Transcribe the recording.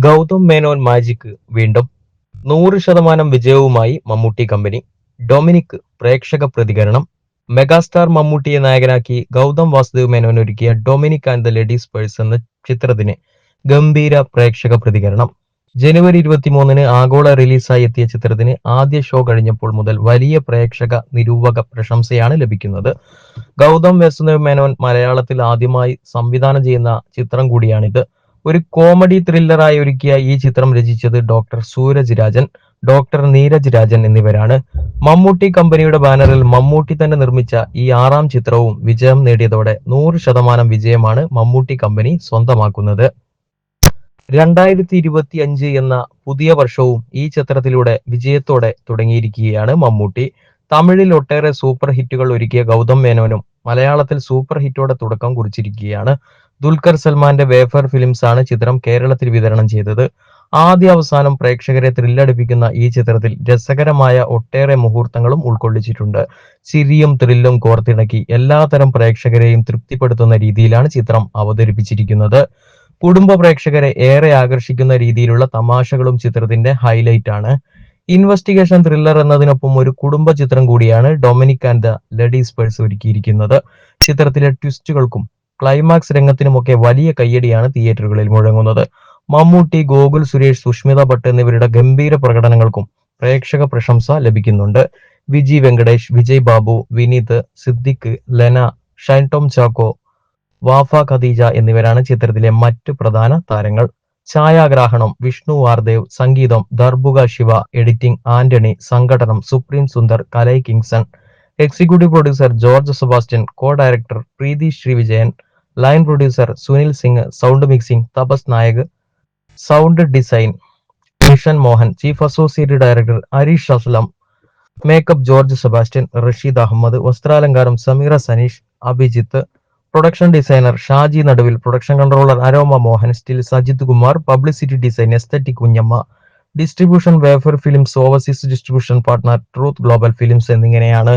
Gautam Menon magic വീണ്ടും 100% വിജയവുമായി Mammootty company. Dominic പ്രേക്ഷക പ്രതികരണം. മെഗാസ്റ്റാർ മമ്മൂട്ടിയെ നായകനാക്കി ഗൗതം വാസുദേവ് മേനോൻ ഒരുക്കിയ Dominic and the ladies purse എന്ന ചിത്രത്തിന് ഗംഭീര പ്രേക്ഷക പ്രതികരണം. ജനുവരി 23-ന് ആഗോള റിലീസായി എത്തിയ ചിത്രത്തിന് ആദ്യ ഷോ കഴിഞ്ഞപ്പോൾ മുതൽ വലിയ പ്രേക്ഷക നിരൂപക പ്രശംസയാണ് ലഭിക്കുന്നത്. ഗൗതം വാസുദേവ് മേനോൻ മലയാളത്തിൽ ആദ്യമായി സംവിധാനം ചെയ്യുന്ന ചിത്രം കൂടിയാണിത്. ഒരു കോമഡി ത്രില്ലറായി ഒരുക്കിയ ഈ ചിത്രം രചിച്ചത് ഡോക്ടർ സൂരജ് രാജൻ, ഡോക്ടർ നീരജ് രാജൻ എന്നിവരാണ്. മമ്മൂട്ടി കമ്പനിയുടെ ബാനറിൽ മമ്മൂട്ടി തന്നെ നിർമ്മിച്ച ഈ 6ാം ചിത്രവും വിജയം നേടിയതോടെ 100% വിജയമാണ് മമ്മൂട്ടി കമ്പനി സ്വന്തമാക്കുന്നത്. 2025 എന്ന പുതിയ വർഷവും ഈ ചിത്രത്തിലൂടെ വിജയത്തോടെ തുടങ്ങിയിരിക്കുകയാണ് മമ്മൂട്ടി. തമിഴിൽ ഒട്ടേറെ സൂപ്പർ ഹിറ്റുകൾ ഒരുക്കിയ ഗൗതം മേനോനും മലയാളത്തിൽ സൂപ്പർ ഹിറ്റോടെ തുടക്കം കുറിച്ചിരിക്കുകയാണ്. ദുൽഖർ സൽമാന്റെ വേഫർ ഫിലിംസ് ആണ് ചിത്രം കേരളത്തിൽ വിതരണം ചെയ്തത്. ആദ്യ അവസാനം പ്രേക്ഷകരെ ത്രില്ലടിപ്പിക്കുന്ന ഈ ചിത്രത്തിൽ രസകരമായ ഒട്ടേറെ മുഹൂർത്തങ്ങളും ഉൾക്കൊള്ളിച്ചിട്ടുണ്ട്. ചിരിയും ത്രില്ലും കോർത്തിണക്കി എല്ലാതരം പ്രേക്ഷകരെയും തൃപ്തിപ്പെടുത്തുന്ന രീതിയിലാണ് ചിത്രം അവതരിപ്പിച്ചിരിക്കുന്നത്. കുടുംബ പ്രേക്ഷകരെ ഏറെ ആകർഷിക്കുന്ന രീതിയിലുള്ള തമാശകളും ചിത്രത്തിന്റെ ഹൈലൈറ്റ് ആണ്. ഇൻവെസ്റ്റിഗേഷൻ ത്രില്ലർ എന്നതിനൊപ്പം ഒരു കുടുംബ ചിത്രം കൂടിയാണ് Dominic and the ladies purse ഒരുക്കിയിരിക്കുന്നത്. ചിത്രത്തിലെ ട്വിസ്റ്റുകൾക്കും ക്ലൈമാക്സ് രംഗത്തിനുമൊക്കെ വലിയ കയ്യടിയാണ് തിയേറ്ററുകളിൽ മുഴങ്ങുന്നത്. മമ്മൂട്ടി, ഗോകുൽ സുരേഷ്, സുഷ്മിത ഭട്ട് എന്നിവരുടെ ഗംഭീര പ്രകടനങ്ങൾക്കും പ്രേക്ഷക പ്രശംസ ലഭിക്കുന്നുണ്ട്. വിജി വെങ്കടേഷ്, വിജയ് ബാബു, വിനീത്, സിദ്ദിഖ്, ലെന, ഷൈൻ ടോം ചാക്കോ, വാഫ ഖദീജ എന്നിവരാണ് ചിത്രത്തിലെ മറ്റ് പ്രധാന താരങ്ങൾ. ഛായാഗ്രാഹണം വിഷ്ണു വാർദേവ്, സംഗീതം ദർബുക ശിവ, എഡിറ്റിംഗ് ആന്റണി, സംഘടനം Supreme Sundar, Kalai Kingson, executive producer George Sebastian, co director Preethi Sreevijayan, line producer Sunil Singh, sound mixing Tapas Nayak, sound design Mishan Mohan, chief associate director Arish Aslam, makeup George Sebastian, Rasheed Ahammed, വസ്ത്രാലങ്കാരം Sameera Saneesh, Abhijith, production designer Shaji Naduvil, production controller Aroma Mohan, still Sajith Kumar, publicity design esthetic Kunjamma, distribution Wayfarer films, overseas distribution partner truth global films എന്നിങ്ങനെയാണ്.